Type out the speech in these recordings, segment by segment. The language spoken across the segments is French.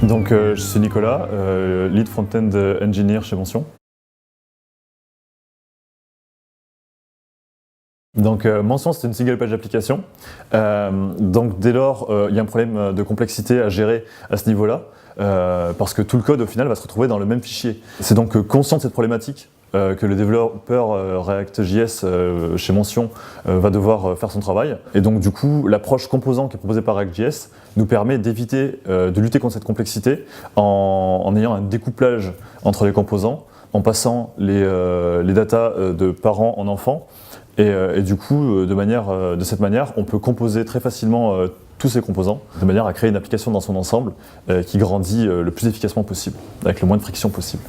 Donc je suis Nicolas, lead front-end engineer chez Mention. Donc Mention, c'est une single page application. Donc dès lors, il y a un problème de complexité à gérer à ce niveau-là, parce que tout le code au final va se retrouver dans le même fichier. C'est donc conscient de cette problématique que le développeur React.js chez Mention va devoir faire son travail. Et donc du coup, l'approche composant qui est proposée par React.js nous permet d'éviter de lutter contre cette complexité en ayant un découplage entre les composants, en passant les datas de parents en enfants. Et du coup, de cette manière, on peut composer très facilement tous ces composants, de manière à créer une application dans son ensemble qui grandit le plus efficacement possible, avec le moins de friction possible.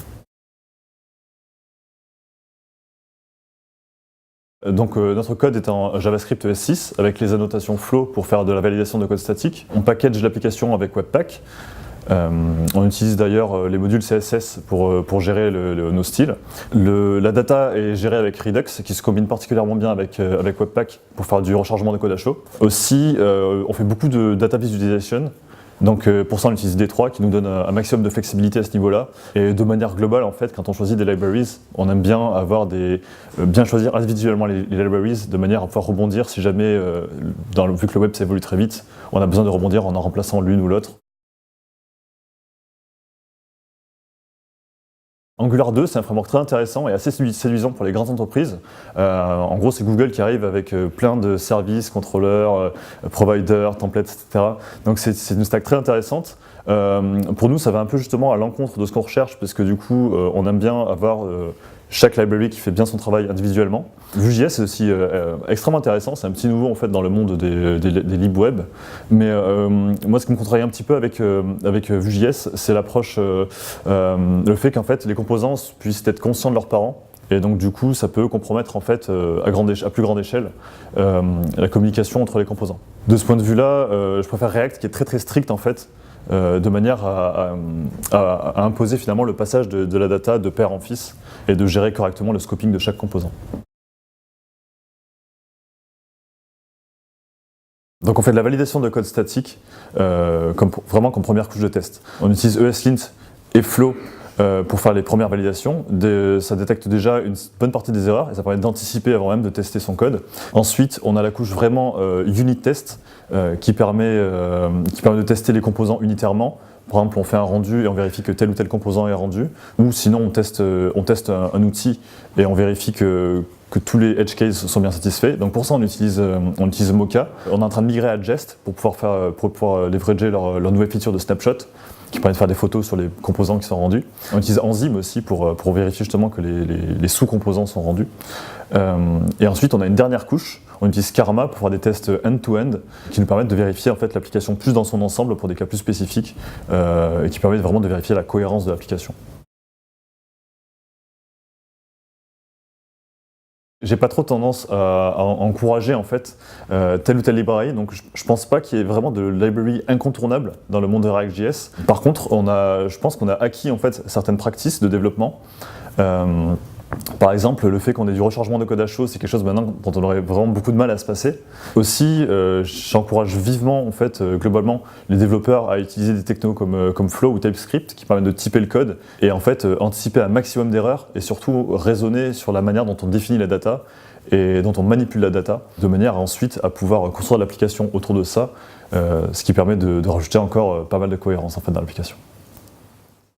Donc notre code est en JavaScript ES6 avec les annotations Flow pour faire de la validation de code statique. On package l'application avec Webpack. On utilise d'ailleurs les modules CSS pour gérer nos styles. La data est gérée avec Redux, qui se combine particulièrement bien avec Webpack pour faire du rechargement de code à chaud. Aussi, on fait beaucoup de data visualization. Donc pour ça on utilise D3 qui nous donne un maximum de flexibilité à ce niveau-là. Et de manière globale en fait, quand on choisit des libraries, on aime bien bien choisir individuellement les libraries de manière à pouvoir rebondir si jamais, vu que le web s'évolue très vite, on a besoin de rebondir en remplaçant l'une ou l'autre. Angular 2, c'est un framework très intéressant et assez séduisant pour les grandes entreprises. En gros, c'est Google qui arrive avec plein de services, contrôleurs, providers, templates, etc. Donc c'est une stack très intéressante. Pour nous, ça va un peu justement à l'encontre de ce qu'on recherche, parce que du coup, on aime bien avoir chaque library qui fait bien son travail individuellement. Vue.js c'est aussi extrêmement intéressant, c'est un petit nouveau en fait dans le monde des libs web. Mais moi ce qui me contrarie un petit peu avec Vue.js, c'est l'approche, le fait qu'en fait les composants puissent être conscients de leurs parents. Et donc du coup ça peut compromettre en fait à plus grande échelle la communication entre les composants. De ce point de vue-là, je préfère React qui est très strict en fait. De manière à imposer finalement le passage de la data de père en fils et de gérer correctement le scoping de chaque composant. Donc on fait de la validation de code statique vraiment comme première couche de test. On utilise ESLint et Flow pour faire les premières validations. Ça détecte déjà une bonne partie des erreurs et ça permet d'anticiper avant même de tester son code. Ensuite, on a la couche vraiment unit test qui permet de tester les composants unitairement. Par exemple, on fait un rendu et on vérifie que tel ou tel composant est rendu. Ou sinon, on teste un outil et on vérifie que tous les edge cases sont bien satisfaits. Donc pour ça, on utilise Mocha. On est en train de migrer à Jest pour pouvoir leverager leur nouvelle feature de snapshot, qui permet de faire des photos sur les composants qui sont rendus. On utilise Enzyme aussi pour vérifier justement que les sous-composants sont rendus. Et ensuite, on a une dernière couche. On utilise Karma pour faire des tests end-to-end qui nous permettent de vérifier en fait l'application plus dans son ensemble pour des cas plus spécifiques et qui permettent vraiment de vérifier la cohérence de l'application. J'ai pas trop tendance à encourager en fait telle ou telle librairie, donc je pense pas qu'il y ait vraiment de library incontournable dans le monde de React.js. Par contre, je pense qu'on a acquis en fait certaines practices de développement. Par exemple, le fait qu'on ait du rechargement de code à chaud, c'est quelque chose maintenant dont on aurait vraiment beaucoup de mal à se passer. Aussi, j'encourage vivement, en fait, globalement, les développeurs à utiliser des technos comme Flow ou TypeScript qui permettent de typer le code et en fait anticiper un maximum d'erreurs et surtout raisonner sur la manière dont on définit la data et dont on manipule la data, de manière ensuite à pouvoir construire l'application autour de ça, ce qui permet de rajouter encore pas mal de cohérence en fait, dans l'application.